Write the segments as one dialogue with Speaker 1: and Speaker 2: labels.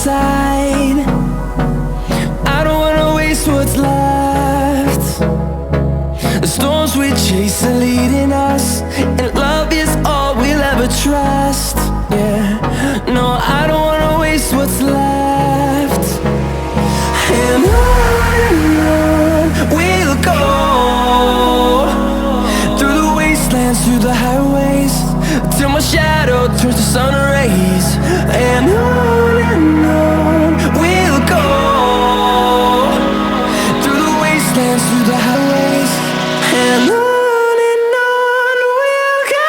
Speaker 1: side. I don't wanna waste what's left. The storms we chase are leading us, and love is all we'll ever trust. Yeah, no, I don't wanna waste what's left. And on we'll go, through the wastelands, through the highways, till my shadow turns to sun rays. And on we'll go, through the wastelands, through the highways, and on we'll go.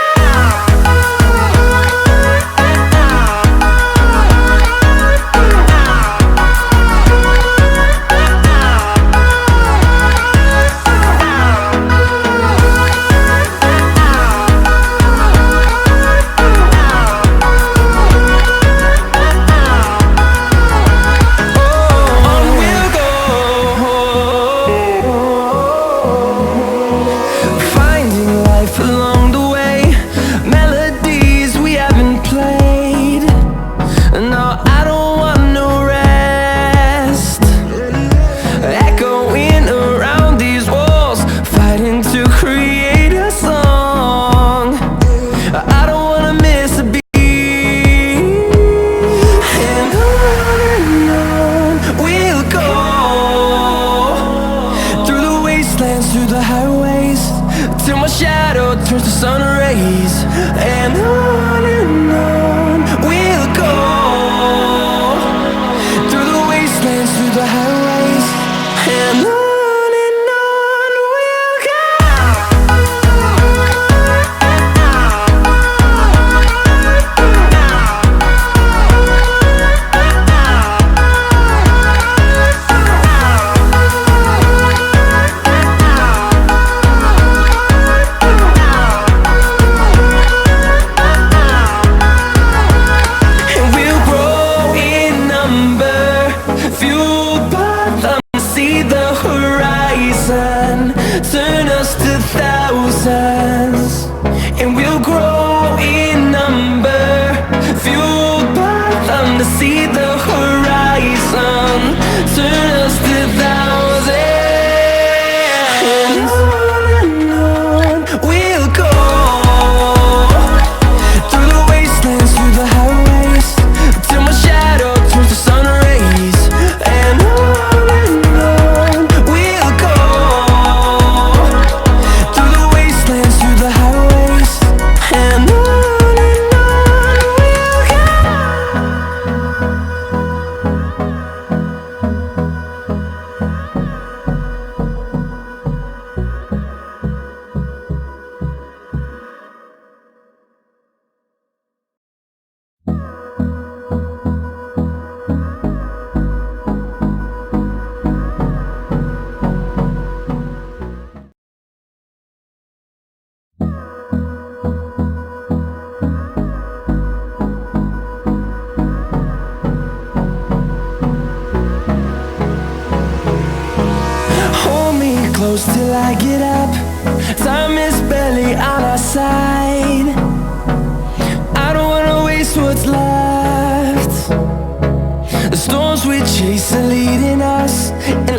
Speaker 1: Through the highways, till my shadow turns to sun rays. And on we'll go, through the wastelands, through the highways, and on we'll go. Turn us to thousands, and we'll grow in number, fueled by them to see the horizon. Turn us to thousands, and on we'll go, through the wastelands, through the highways, till my shadow turns to sun rays. And on we'll go, through the wastelands, through the highways, and on we'll go. Close till I get up, time is barely on our side. I don't wanna waste what's left. The storms we chase are leading us, and